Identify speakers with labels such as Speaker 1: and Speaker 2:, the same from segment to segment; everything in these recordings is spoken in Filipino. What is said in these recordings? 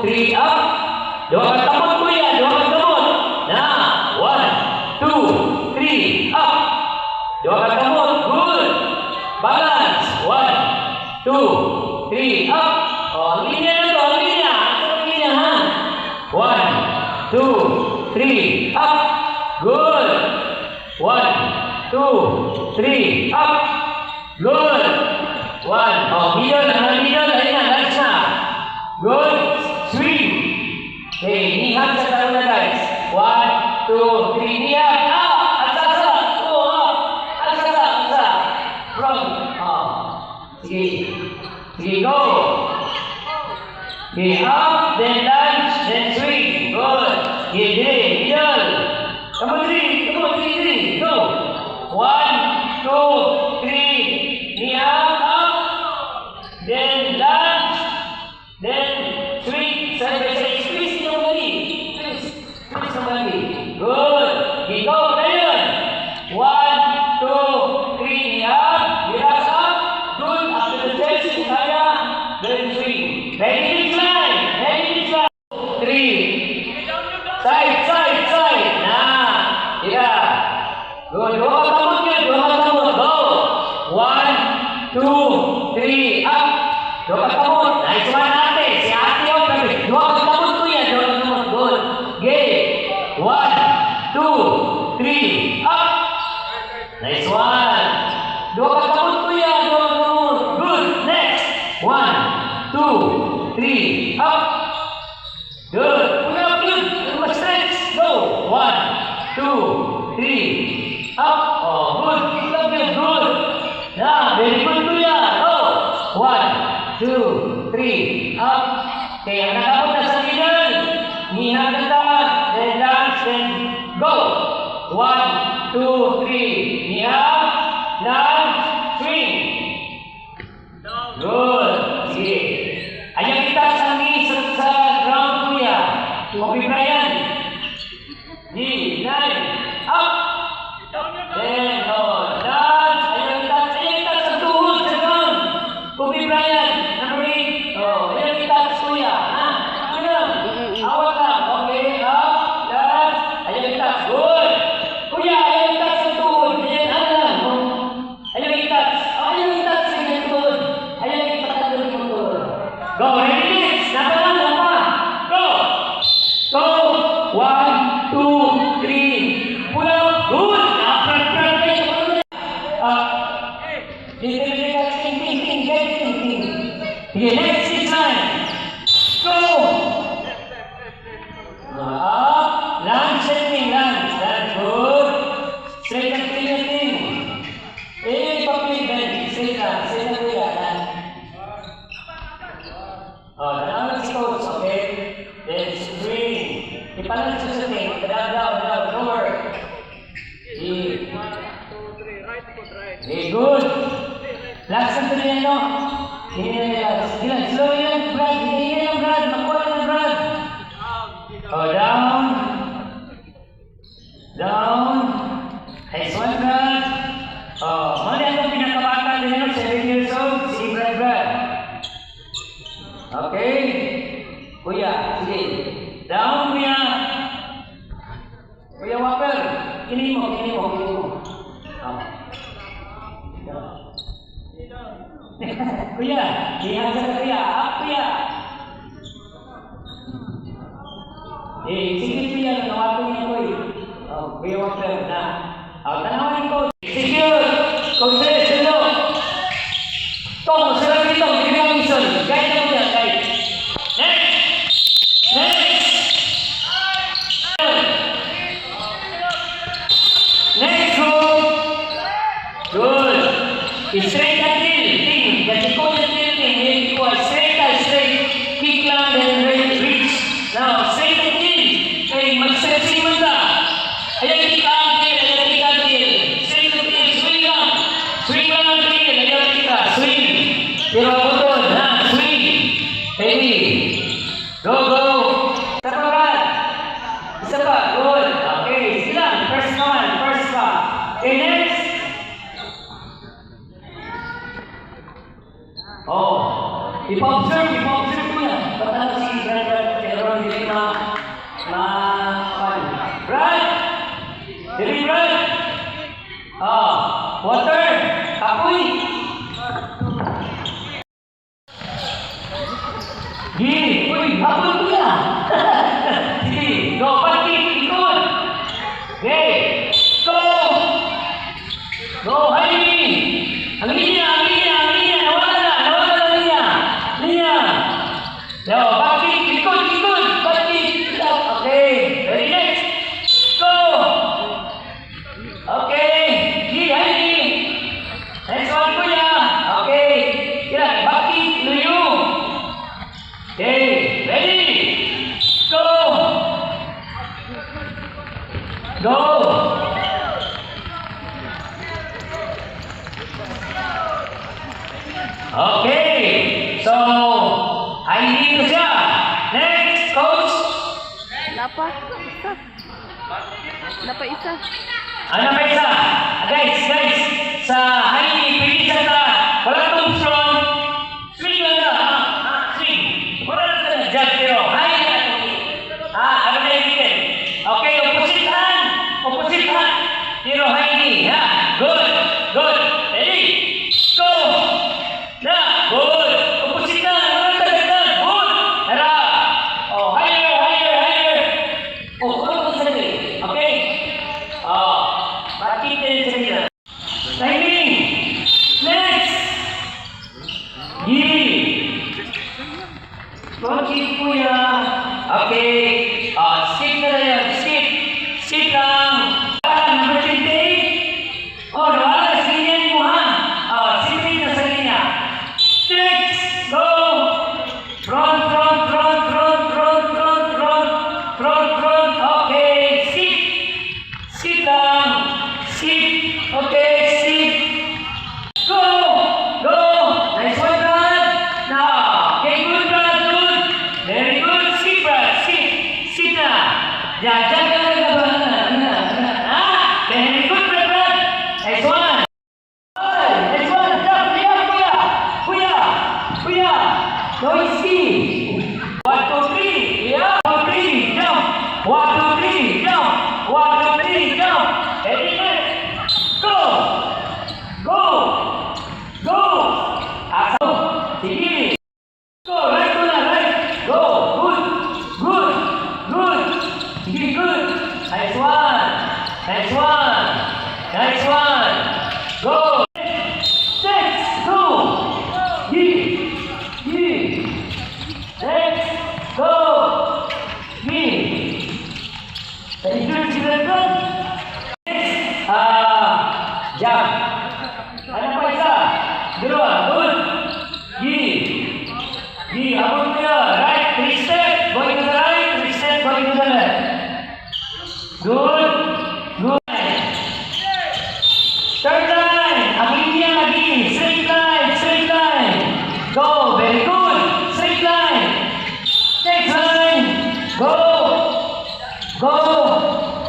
Speaker 1: 3, up. Dua ka kamot kuya, dua ka kamot. Na, 1, 2, 3, up. Dua ka kamot, good. Balance, 1, 2, 3, up. Oh, linya na to, linya. Ang linya ha. 1, 2, 3, up. Good. 1, 2, 3, up. Good. 1. Oh, middle, middle. Ayun na, last na. Good. Swing. Okay, nihag sa taro na guys. 1, 2, 3, nihag. Up. Asa. Oh, up. Asa. From. Oh. Sige. Sige, go. Okay, up, then lunge, then swing. Good. Okay, middle. Come on, 3. Go. 1, 2, 3. Nihag. Up. Then lunge. Then swing. Side by side. Squeeze yung bali. Squeeze yung bali. Good. Okay, go. Ngayon. 1, 2, 3. Nihag. Relax up. Good. After the chest, kaya. Then swing. Ready to slide. 3. Side. Nah. Yeah. Good. Dua kamot yun. Go. 1, 2, 3. Up. Dua kamot. Nice one ate. Si ate yun. Dua kamot ko yan. Dua kamot. Good. Okay. 1, 2, 3. Up. Nice one. Dua kamot ko yan. Dua kamot. Good. Next. 1, 2, 3. Up. Good. Good. Mas stretch. Go. 1, 2, 3. Up. Oh, good. Good. Yeah, very good to ya. Go. 1, 2, 3. Up. Okay, ang nakapot na sa middle. Nihag na tag. Then lunge. Then go. 1, 2, 3. Nihag. Lunge. Swing. Good. Sige. Ayaw kita sa ground kuya. Kobe Bryant. 9. Up. Then, lunge. Ayaw kita sa tuhod sa ground. Kobe Bryant. Number 8. Oh, ayaw kita sa kuya. Ha? Awat lang. Okay. Up. Lunge. Ayaw kita. Good. Kuya, ayaw kita sa tuhod. Ayaw kita sa tuhod. Ayaw kita sa tuhod. Go. Ready, next. Napa. Go. 1, 2, 3. Pull up. Good. Okay, next is time. Go. Up. Lunge, setting, lunge. That's good. Straight and clean. Papil, then. Straight and clean. Oh, now si coach, okay? Then swing. Ipalan sa setting. Down, lower. Okay, good. Last na tuloy yan, no? Slow yan, Brad. Hindi yan, Brad. Makuha na, Brad. Oh, down. Nice one, Brad. Oh, mali ang pinakabata din, 7 years old. Si Brad. Okay. Kuya, sige. Down, kuya. Kuya Walker. Kinin mo. Oh. Kuya, lihat sa kuya. Up, kuya. Sige kuya, nawapin niya ko eh. Oh, kuya Walker na. Tanawanin ko. Secure. Consent, sundo. Tong, sarang dito. Hindi ka mission. Guide na kuya, guide. Next group. Good. Straight and tilt. Kasi ko yung tilting. Hindi ko straight. Kick lang, then reach. Now, straight and tilt. Okay, mag-stretching mo na. Ayan, kick ang tilt. hapon ko na. Sige, go, pagkik, ikot. Okay, go. Go, Heidi. Ang linya, nawala na linya. Linya. Go, pagkik, ikot. Pagkik, okay, very next. Go. Okay, sige, Heidi. Next one, kuya. Okay, yan, pagkik, luyo. Okay, ready? Go! Go! Okay, so, Heidi na siya. Next, coach.
Speaker 2: Napa? Isa. Napa isa.
Speaker 1: Ano pa isa? Guys, sa Heidi, pili siya ta. Wala itong strong. Swing lang na. Swing. Wala na sa judge, pero Heidi na ito. Ano na yung weekend? Okay, opposite hand. Pero Heidi, ha? Good. Ready? Go! Na, good. Opposite hand. Wala na dagdag. Good. Tara. Oh, higher. Oh, ano sa sarili? Okay? Oh, makikita yung sarili. Timing. Next. Coaching kuya. Okay. Skip na yan. Skip lang. Number 28. Oh, nawala. Sinyan mo ha. Sipin na sa linya. Next. Go. Front. Okay. Skip lang. Okay, skip. Go. Nice one, Brad. Now. Okay, good, Brad. Good. Very good. Skip, Brad. Skip na. Diyan ka na. Very good, Brad. Nice one. Nice one. Jump. Kuya. Noisy. 1, 2, 3. Yeah. 1, 2, 3. Jump. 1, 2, 3. Jump. 1, 2, 3. Jump. Very good. Go. Asa. Sige. Go. Right. Go. Good. Sige, good. Nice one. Go. Next. Go. Next. Go. Very good. Jump. Ano pa isa? Dalawa. Good. Habang kuya. Right. 3 step. Going to the right. 3 step. Going to the left. Good. Third line. Ang linya lagi. Straight line. Go. Very good. Straight line. Next line. Go.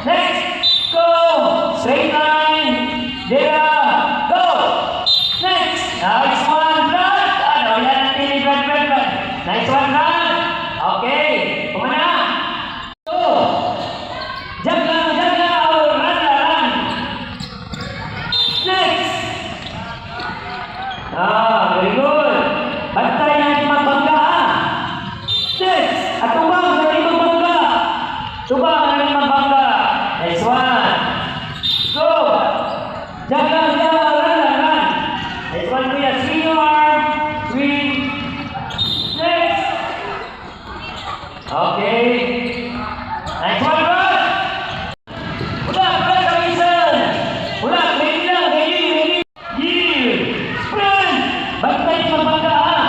Speaker 1: Next. Go. Straight line. There. Go. Next. Nice one, Brad. Yan ang pili, Brad. Nice one, Brad. Okay. Kumana. Go. Jump lang. Or run. Next. Very good. Bantay natin magbangga, ha? Next. At tubang natin magbangga. Nice one. Go. Jump lang, run. Nice one, kuya. Swing your arm. Next. Okay. Nice one, Brad. Brad, kamisan. Ready lang. Sprint. Bantay magbangga, ha?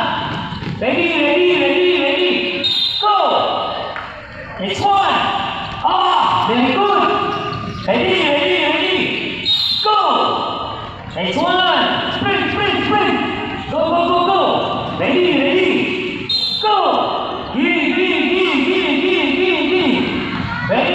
Speaker 1: Ready. Go. Next one. Very good. Ready. Go. Next one. Sprint. Go. Ready. Go. Giri. Ready.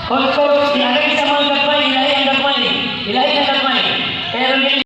Speaker 1: Coach, ilagay sa mga gagmay, ilahi ang gagmay. Ilahi ang gagmay. Pero